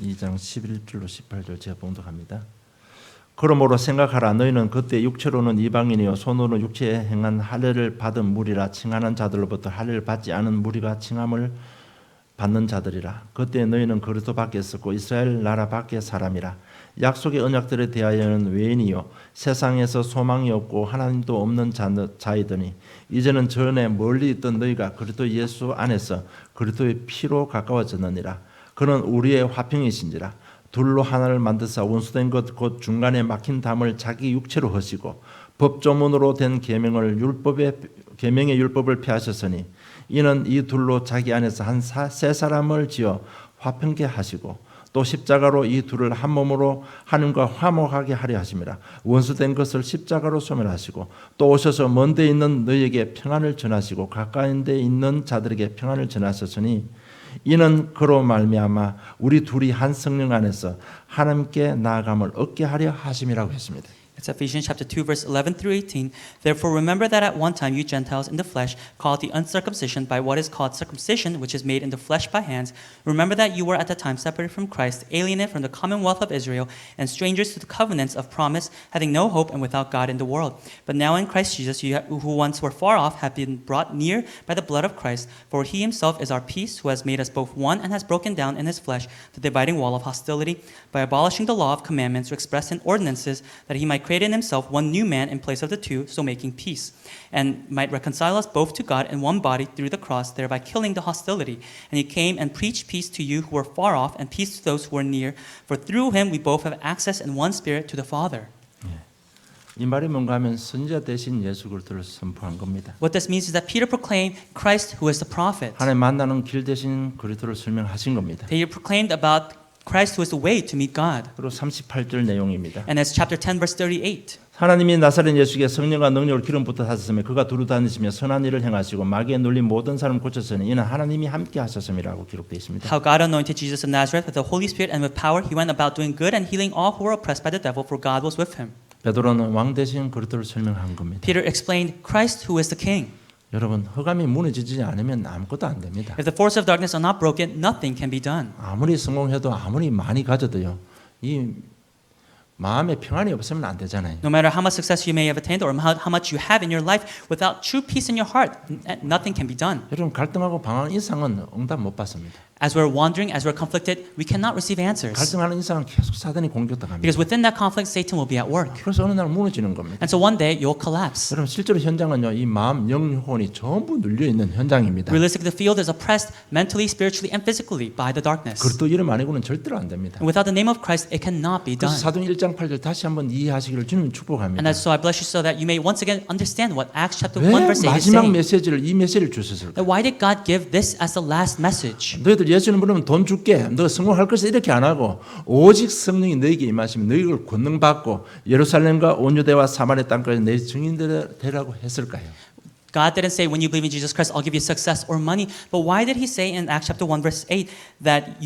이 장 11절로 18절 제가 봉독합니다. 그러므로 생각하라. 너희는 그때 육체로는 이방인이요 손으로는 육체에 행한 할례를 받은 무리라. 칭하는 자들로부터 할례를 받지 않은 무리가 칭함을 받는 자들이라. 그때 너희는 그리스도 밖에 있었고 이스라엘 나라 밖에 사람이라. 약속의 언약들에 대하여는 외인이요 세상에서 소망이 없고 하나님도 없는 자이더니 이제는 전에 멀리 있던 너희가 그리스도 예수 안에서 그리스도의 피로 가까워졌느니라. 그는 우리의 화평이신지라. 둘로 하나를 만드사 원수된 것 곧 중간에 막힌 담을 자기 육체로 허시고 법조문으로 된 계명의 율법을 폐하셨으니 이는 이 둘로 자기 안에서 새 사람을 지어 화평케 하시고 또 십자가로 이 둘을 한 몸으로 하나님과 화목하게 하려 하심이라. 원수된 것을 십자가로 소멸하시고 또 오셔서 먼 데 있는 너희에게 평안을 전하시고 가까운 데 있는 자들에게 평안을 전하셨으니 이는 그로 말미암아 우리 둘이 한 성령 안에서 하나님께 나아감을 얻게 하려 하심이라고 했습니다. It's Ephesians chapter 2, verse 11 through 18. Therefore remember that at one time you Gentiles in the flesh, called the uncircumcision by what is called circumcision, which is made in the flesh by hands, remember that you were at the time separated from Christ, alienated from the commonwealth of Israel, and strangers to the covenants of promise, having no hope and without God in the world. But now in Christ Jesus, you who once were far off have been brought near by the blood of Christ, for He Himself is our peace, who has made us both one and has broken down in His flesh the dividing wall of hostility, by abolishing the law of commandments expressed in ordinances, that He might create in Himself one new man in place of the two, so making peace, and might reconcile us both to God in one body through the cross, thereby killing the hostility. And He came and preached peace to you who were far off, and peace to those who were near, for through Him we both have access in one Spirit to the Father. 이 말이 뭔가 하면 선지자 대신 예수 그리스도를 선포한 겁니다. What this means is that Peter proclaimed Christ who is the prophet. 하나님 만나는 길 대신 그리스도를 설명하신 겁니다. He proclaimed about Christ who is the way to meet God. 그리고 38절 내용입니다. And that's chapter 10, verse 38. 하나님이 나사렛 예수께 성령과 능력을 기름 부터 하셨으며 그가 두루 다니시며 선한 일을 행하시고 마귀에 눌린 모든 사람을 고쳤으니 이는 하나님이 함께 하셨음이라고 기록되어 있습니다. How God anointed Jesus of Nazareth with the Holy Spirit and with power, He went about doing good and healing all who were oppressed by the devil, for God was with Him. 베드로는 왕 대신 그리스도를 설명한 겁니다. Peter explained Christ who is the King. 여러분 흑암이 무너지지 않으면 아무것도 안 됩니다. If the forces of darkness are not broken, nothing can be done. 아무리 성공해도 아무리 많이 가져도요. 이 마음에 평안이 없으면 안 되잖아요. No matter how much success you may have attained or how much you have in your life, without true peace in your heart, nothing can be done. 여러분 갈등하고 방황하는 이상은 응답 못 받습니다. As we're wandering, as we're conflicted, we cannot receive answers. 갈등하는 이상은 계속 사단이 공격당합니다. Because within that conflict, Satan will be at work. 그래서 어느 날 무너지는 겁니다. And so one day, you'll collapse. 여러분 실제로 현장은요, 이 마음, 영혼이 전부 눌려 있는 현장입니다. Realistically, the field is oppressed mentally, spiritually, and physically by the darkness. 그리스도 이름 아니고는 절대로 안 됩니다. And without the name of Christ, it cannot be done. 그래서 사도행 1장 8절 다시 한번 이해하시기를 주님 축복합니다. And so I bless you so that you may once again understand what Acts chapter 왜 1 verse 8 is 마지막 saying. 메시지를 이 메시지를 주셨을까? That why did God give this as the last message? 너희들 예수님 부르면 돈 줄게. 너 성공할 것을 이렇게 안 하고 오직 성령이 너희에게 임하시면 너희를 권능 받고 예루살렘과 온 유대와 사마리아 땅까지 내 증인들 되라고 했을까요? God didn't say when you believe in Jesus Christ, I'll give you success or money. But why did He say in Acts chapter 1 verse 8 that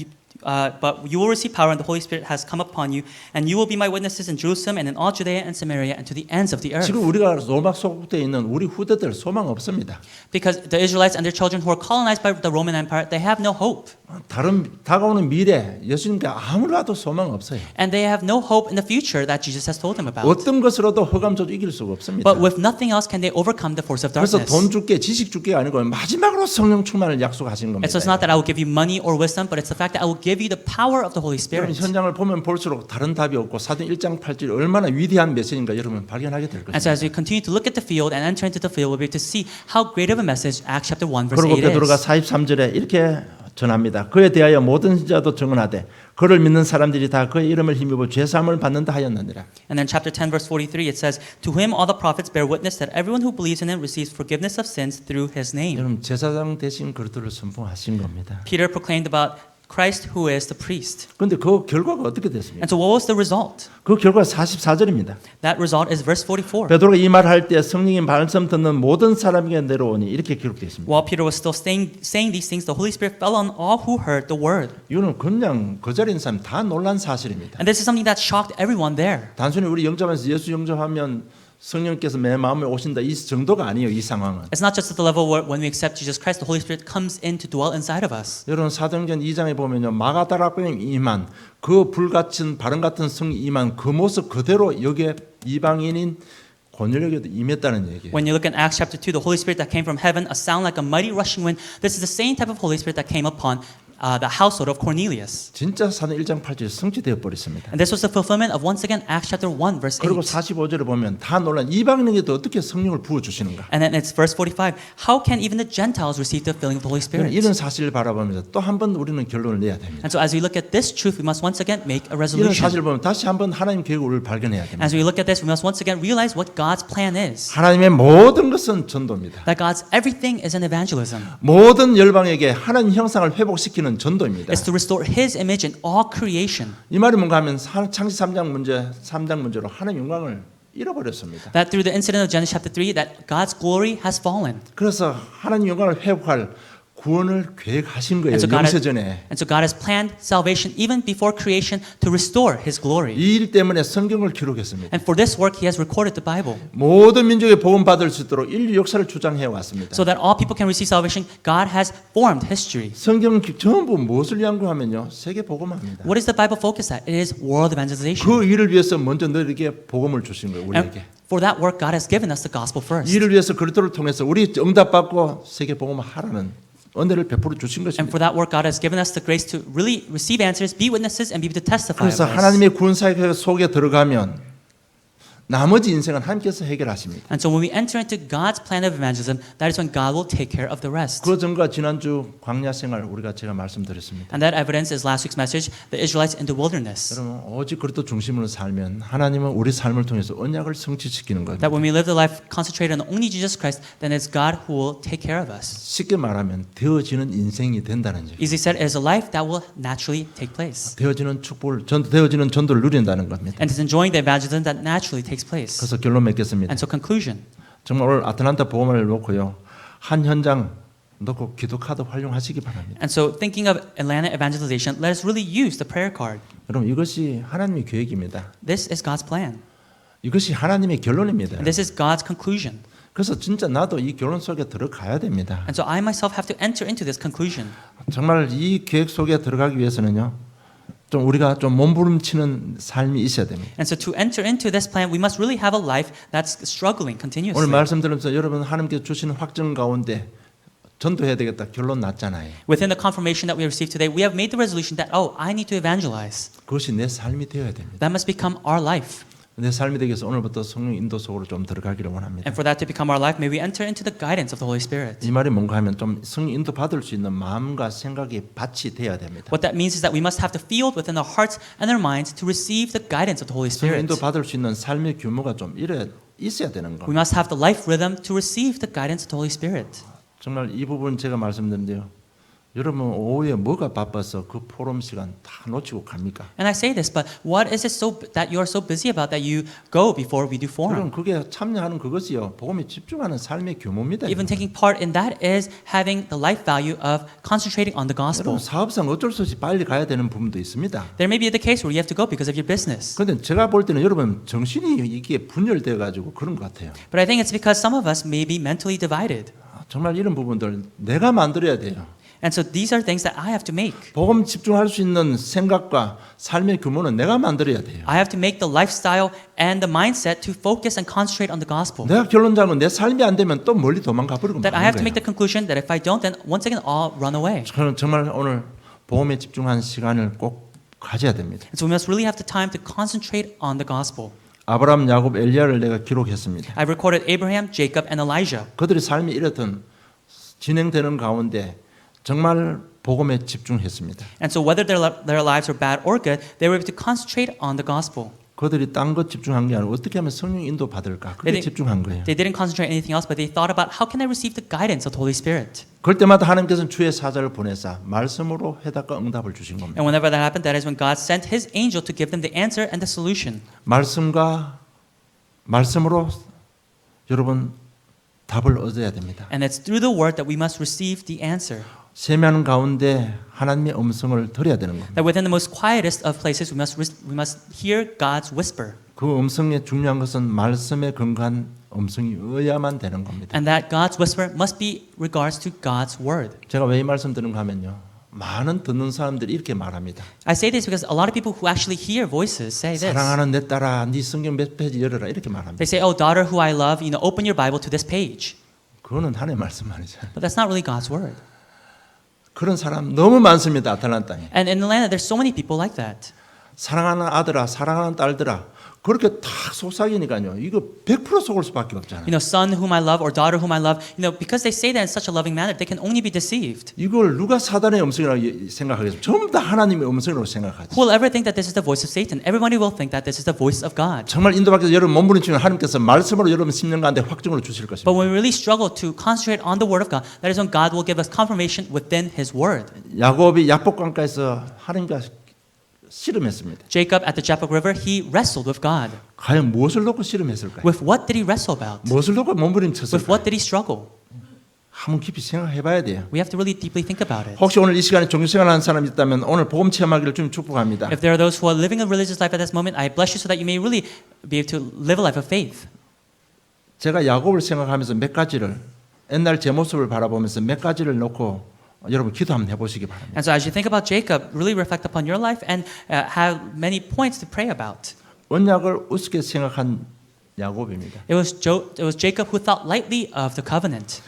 but you will receive power and the Holy Spirit has come upon you, and you will be my witnesses in Jerusalem and in all Judea and Samaria and to the ends of the earth. 지금 우리가 로마 속국대에 있는 우리 후대들 소망 없습니다. Because the Israelites and their children who are colonized by the Roman Empire, they have no hope. 다른 다가오는 미래 예수님께 아무라도 소망 없어요. And they have no hope in the future that Jesus has told them about. 어떤 것으로도 흑암조도 이길 수가 없습니다. But with nothing else can they overcome the force of 그래서 darkness. 돈 줄게 지식 줄게가 아니고 마지막으로 성령 충만을 약속하신 겁니다. And so it's not that I will give you money or wisdom, but it's the fact that I will give you the power of the Holy 여러분 Spirit. 현장을 보면 볼수록 다른 답이 없고 사도행 1장 8절 얼마나 위대한 메시지인가 여러분 발견하게 될 And so 것입니다. as we continue to look at the field and enter into the field, we'll be able to see how great of a message Acts chapter 1 verse 그리고 8 베드로가 is. 43절에 이렇게 전합니다. 그에 대하여 모든 자도 증언하되 그를 믿는 사람들이 다 그의 이름을 힘입어 죄 사함을 받는다 하였느니라. And then chapter 10 verse 43 it says, "To him all the prophets bear witness that everyone who believes in him receives forgiveness of sins through his name." 여러분 제사장 대신 그들을 선포하신 겁니다. Peter proclaimed about Christ who is the priest. 그런데 그 결과가 어떻게 됐습니까? And so what was the result? 그 결과 44절입니다. That result is verse 44. 베드로가 이 말을 할 때 성령이 말씀 듣는 모든 사람에게 내려오니 이렇게 기록되어 있습니다. While Peter was still saying these things, the Holy Spirit fell on all who heard the word. 이거는 그냥 그 자리에 있는 사람 다 놀란 사실입니다. And this is something that shocked everyone there. 단순히 우리 영접하면서 예수 영접하면 성령께서 내 마음에 오신다 이 정도가 아니에요. 이 상황은. It's not just at the level where when we accept Jesus Christ, the Holy Spirit comes in to dwell inside of us. 여러분 사도행전 2장에 보면요. 마가다락방에 임한 그 불같은 바람 같은 성이 임한 그 모습 그대로 여기에 이방인인 고넬료에게도 임했다는 얘기예요. When you look in Acts chapter 2, the Holy Spirit that came from heaven, a sound like a mighty rushing wind, this is the same type of Holy Spirit that came upon the household of Cornelius. 진짜 사도 1장 8절에 성취되어 버렸습니다. And this was the fulfillment of once again Acts chapter 1 verse 8. 그리고 45절에 보면 다 놀란 이방인에게도 어떻게 성령을 부어 주시는가? And then it's verse 45. How can even the Gentiles receive the filling of the Holy Spirit? 이런 사실을 바라보면서 또 한 번 우리는 결론을 내야 됩니다. And so as we look at this truth, we must once again make a 이런 resolution. 사실을 보면 다시 한번 하나님 계획을 발견해야 됩니다. As we look at this, we must once again realize what God's plan is. 하나님의 모든 것은 전도입니다. That God's everything is an evangelism. 모든 열방에게 하나님 형상을 회복시키는 전도입니다. It's to restore His image in all creation. 이 말이 뭔가 하면 창세 3장 문제로 하나님 영광을 잃어버렸습니다. That through the incident of Genesis chapter 3, that God's glory has fallen. 그래서 하나님 영광을 회복할 구원을 계획하신 거예요. And so 영세전에. God has planned salvation even before creation to restore His glory. 이 일 때문에 성경을 기록했습니다. And for this work, He has recorded the Bible. 모든 민족의 복음 받을 수 있도록 인류 역사를 주장해 왔습니다. So that all people can receive salvation, God has formed history. 성경 전부 무엇을 연구하면요? 세계 복음합니다. What is the Bible focused at? It is world evangelization. 그 일을 위해서 먼저 너에게 복음을 주신 거예요. And 우리에게. for that work, God has given us the gospel first. 이를 위해서 그리스도를 통해서 우리 응답받고 세계 복음을 하라는 은혜를 베풀어 주신 And 것입니다. for that work, God has given us the grace to really receive answers, be witnesses, and be able to testify of 그래서 this. 하나님의 구원 사역 속에 들어가면 나머지 인생은 하나님께서 해결하십니다. And so when we enter into God's plan of evangelism, that is when God will take care of the rest. 그 전과 지난주 광야 생활 제가 말씀드렸습니다. And that evidence is last week's message, the Israelites in the wilderness. 여러분 오직 그리스도 중심으로 살면 하나님은 우리 삶을 통해서 언약을 성취시키는 겁니다. That when we live the life concentrated on only Jesus Christ, then it's God who will take care of us. 쉽게 말하면 되어지는 인생이 된다는 얘기. Easily said, it is a life that will naturally take place. 되어지는 축복을 되어지는 전도를 누린다는 겁니다. And it's enjoying the evangelism that naturally takes place. 그래서 결론 맺겠습니다. And so conclusion. 정말 오늘 아틀란타 복음을 놓고요. 한 현장 놓고 기도 카드 활용하시기 바랍니다. And so thinking of Atlanta evangelization, let us really use the prayer card. 여러분 이것이 하나님의 계획입니다. This is God's plan. 이것이 하나님의 결론입니다. And this is God's conclusion. 그래서 진짜 나도 이 결론 속에 들어가야 됩니다. And so I myself have to enter into this conclusion. 정말 이 계획 속에 들어가기 위해서는요. 좀 우리가 좀 몸부림치는 삶이 있어야 됩니다. And so to enter into this plan, we must really have a life that's struggling continuously. 오늘 말씀드리면서 여러분 하나님께서 주시는 확증 가운데 전도해야 되겠다 결론 났잖아요. Within the confirmation that we received today, we have made the resolution that, I need to evangelize. 그것이 내 삶이 되어야 됩니다. That must become our life. 내 삶이 되기 위해서 오늘부터 성령 인도 속으로 좀 들어가기를 원합니다. And for that to become our life, may we enter into the guidance of the Holy Spirit. 이 말이 뭔가 하면 좀 성령 인도 받을 수 있는 마음과 생각이 밭이 돼야 됩니다. What that means is that we must have the field within our hearts and our minds to receive the guidance of the Holy 성령 Spirit. 인도 받을 수 있는 삶의 규모가 좀 있어야 되는 거. We must have the life rhythm to receive the guidance of the Holy Spirit. 정말 이 부분 제가 말씀드린데요. 여러분 오후에 뭐가 바빠서 그 포럼 시간 다 놓치고 갑니까? And I say this, but what is it so that you are so busy about that you go before we do 여러분 forum? 그게 참여하는 그것이요. 복음에 집중하는 삶의 규모입니다. Even taking part in that is having the life value of concentrating on the gospel. 여러분 사업상 어쩔 수 없이 빨리 가야 되는 부분도 있습니다. There may be the case where you have to go because of your business. 그런데 제가 볼 때는 여러분 정신이 이게 분열돼 가지고 그런 것 같아요. But I think it's because some of us may be mentally divided. 정말 이런 부분들 내가 만들어야 돼요. And so these are things that I have to make. 복음 집중할 수 있는 생각과 삶의 규모는 내가 만들어야 돼요. I have to make the lifestyle and the mindset to focus and concentrate on the gospel. 내가 결론 잡으면 내 삶이 안 되면 또 멀리 도망가 버리고 That 마는 I have to make 거예요. the conclusion that if I don't, then once again I'll run away. 저는 정말 오늘 복음에 집중한 시간을 꼭 가져야 됩니다. And so we must really have the time to concentrate on the gospel. 아브라함, 야곱, 엘리야를 내가 기록했습니다. I've recorded Abraham, Jacob, and Elijah. 그들의 삶이 이렇든 진행되는 가운데 정말 복음에 집중했습니다. And so whether their lives were bad or good, they were able to concentrate on the gospel. 그들이 딴 것 집중한 게 아니라 어떻게 하면 성령 인도 받을까 그게 They 집중한 거예요. They didn't concentrate on anything else, but they thought about how can I receive the guidance of the Holy Spirit. 그럴 때마다 하나님께서는 주의 사자를 보내사 말씀으로 해답과 응답을 주신 겁니다. And whenever that happened, that is when God sent His angel to give them the answer and the solution. 말씀으로 여러분 답을 얻어야 됩니다. And it's through the word that we must receive the answer. 세미한 가운데 하나님의 음성을 들어야 되는 겁니다. That within the most quietest of places, we must hear God's whisper. 그 음성의 중요한 것은 말씀에 근거한 음성이어야만 되는 겁니다. And that God's whisper must be regards to God's word. 제가 왜 이 말씀 드는가 하면요. 많은 듣는 사람들이 이렇게 말합니다. I say this because a lot of people who actually hear voices say this. 사랑하는 내 딸아, 네 성경 몇 페이지 열어라 이렇게 말합니다. They say, "Oh, daughter, who I love, open your Bible to this page." 그거는 하나님의 말씀 아니잖아요. But that's not really God's word. 그런 사람 너무 많습니다. 아틀란타에. And in Atlanta, there's so many people like that. 사랑하는 아들아, 사랑하는 딸들아. 그렇게 탁 속삭이니까요. 이거 100% 속을 수밖에 없잖아요. Son whom I love or daughter whom I love, because they say that in such a loving manner, they can only be deceived. 이걸 누가 사단의 음성이라고 생각하겠어요? 전부 다 하나님의 음성이라고 생각하죠. Who will ever think that this is the voice of Satan? Everybody will think that this is the voice of God. 정말 인도받기 위해서 여러분 몸부림치면 하나님께서 말씀으로 여러분 10년 가운데 확증을 주실 것입니다. But when we really struggle to concentrate on the word of God, that is when God will give us confirmation within His word. 야곱이 야복강가에서 하나님과 씨름했습니다. Jacob at the Jabbok River, he wrestled with God. 과연 무엇을 놓고 씨름했을까요? With what did he wrestle about? 무엇을 놓고 With 몸부림쳤을까요? what did he struggle? 한번 깊이 생각해봐야 돼요. We have to really deeply think about it. 혹시 오늘 이 시간에 종교생활하는 사람이 있다면 오늘 복음 체험하기를 좀 축복합니다. If there are those who are living a religious life at this moment, I bless you so that you may really be able to live a life of faith. 제가 야곱을 생각하면서 몇 가지를 옛날 제 모습을 바라보면서 몇 가지를 놓고 여러분 기도 한번 해보시기 바랍니다. And so as you think about Jacob, really reflect upon your life and have many points to pray about. 언약을 우습게 생각한 야곱입니다. It was Jacob who thought lightly of the covenant.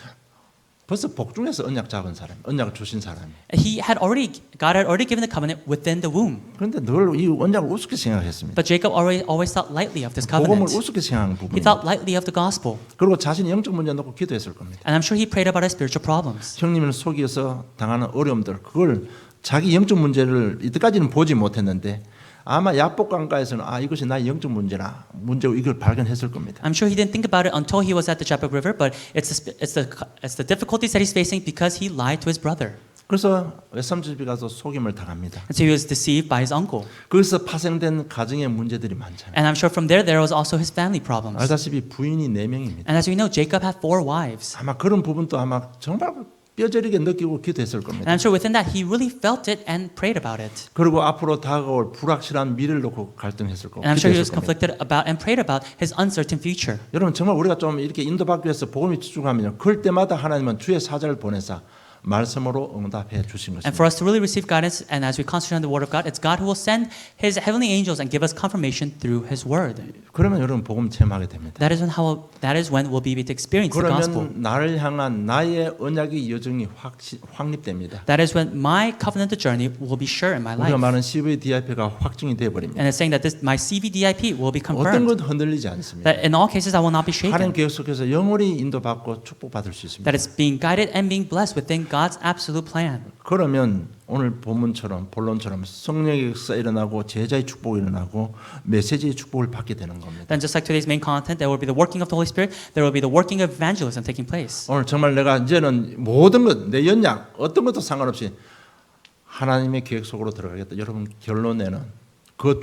벌써 복중에서 언약 잡은 사람, 언약을 주신 사람이. God had already given the covenant within the womb. 그런데 늘 이 언약을 우습게 생각했습니다. But Jacob always thought lightly of this 복음을 covenant. 우습게 생각한 He 부분입니다. thought lightly of the gospel. 그리고 자신이 영적 문제 놓고 기도했을 겁니다. And I'm sure he prayed about his spiritual problems. 형님을 속여서 당하는 어려움들, 그걸 자기 영적 문제를 이때까지는 보지 못했는데 아마 야복강가에서는 이것이 나의 영적 문제고 이걸 발견했을 겁니다. I'm sure he didn't think about it until he was at the Jabbok River, but it's the difficulties that he's facing because he lied to his brother. 그래서 외삼집에 가서 속임을 당합니다. And so he was deceived by his uncle. 거기서 파생된 가정의 문제들이 많잖아요. And I'm sure from there was also his family problems. 알다시피 부인이 4명입니다. And as we know, Jacob had 4 wives. 아마 그런 부분도 아마 정말 뼈저리게 느끼고 기도했을 And 겁니다. I'm sure within that, he really felt it and prayed about it. 그리고 앞으로 다가올 불확실한 미래를 놓고 갈등했을 거고 And I'm sure he was 기도했을 겁니다. conflicted about and prayed about his uncertain future. 여러분 정말 우리가 좀 이렇게 인도받기 위해서 복음에 집중하면요. 그럴 때마다 하나님은 주의 사자를 보내사 말씀으로 응답해 주신 And 것입니다. for us to really receive guidance, and as we concentrate on the Word of God, it's God who will send His heavenly angels and give us confirmation through His Word. 그러면 여러분 복음 체험하게 됩니다. That is when we'll be able to experience the gospel. 그러면 나를 향한 나의 언약의 여정이 확립됩니다. That is when my covenantal journey will be sure in my 우리가 life. 말하는 CVDIP가 확증이 돼 버립니다. And it's saying that my CVDIP will be 어떤 confirmed. 것 흔들리지 않습니다. That in all cases I will not be 하나님 shaken. 계획 속에서 영원히 인도받고 축복받을 수 있습니다. That it's being guided and being blessed within God's absolute plan. 그러면 오늘 본론처럼 성령의 역사 일어나고 제자의 축복이 일어나고 메시지의 축복을 받게 되는 겁니다. Then just like today's main content, there will be the working of the Holy Spirit. There will be the working of evangelism taking place. 오늘 정말 내가 이제는 모든 것, 내 연약 어떤 것도 상관없이 하나님의 계획 속으로 들어가겠다. 여러분 결론에는 그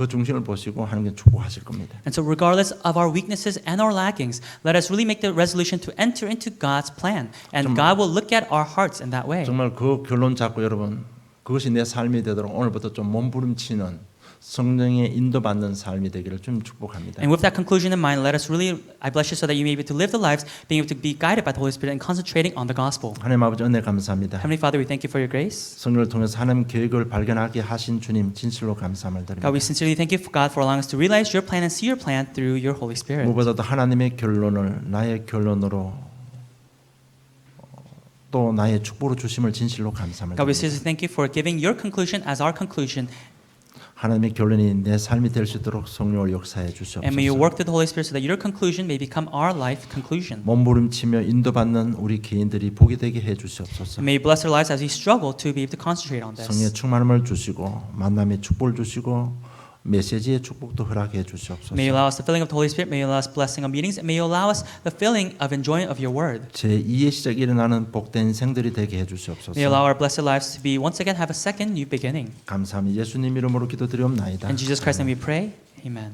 중심을 보시고 하나님께 축복하실 겁니다. And so regardless of our weaknesses and our lackings, let us really make the resolution to enter into God's plan. And God will look at our hearts in that way. 정말 그 결론 잡고 여러분 그것이 내 삶이 되도록 오늘부터 좀 몸부림치는 성령의 인도받는 삶이 되기를 좀 축복합니다. And with that conclusion in mind, let us really, I bless you so that you may be able to live the lives, being able to be guided by the Holy Spirit and concentrating on the gospel. 하나님 아버지 은혜 감사합니다. Heavenly Father, we thank you for your grace. 성령을 통해서 하나님 계획을 발견하게 하신 주님 진실로 감사함을 God, 드립니다. we sincerely thank you, God, for allowing us to realize your plan and see your plan through your Holy Spirit. 무엇보다도 하나님의 결론을 나의 결론으로 또 나의 축복으로 주심을 진실로 감사함을 God, we 드립니다. sincerely thank you for giving your conclusion as our conclusion. 하나님의 결론이 내 삶이 될 수 있도록 성령을 역사해 And may you 주시옵소서. work through the Holy Spirit so that your conclusion may become our life conclusion. 몸부림치며 인도받는 우리 개인들이 복이 되게 해 주시옵소서. And may you bless our lives as we struggle to be able to concentrate on 성령의 this. 충만함을 주시고 만남의 축복을 주시고 메시지의 축복도 허락해 주시옵소서. May you allow us the filling of the Holy Spirit. May you allow us blessing of meetings. And may you allow us the filling of enjoyment of your word. 제2의 시작이 일어나는 복된 생들이 되게 해 May you 주시옵소서. allow our blessed lives to be once again have a second new beginning. 감사합니다. 예수님 이름으로 기도드리옵나이다. In Jesus Christ's name we pray. Amen.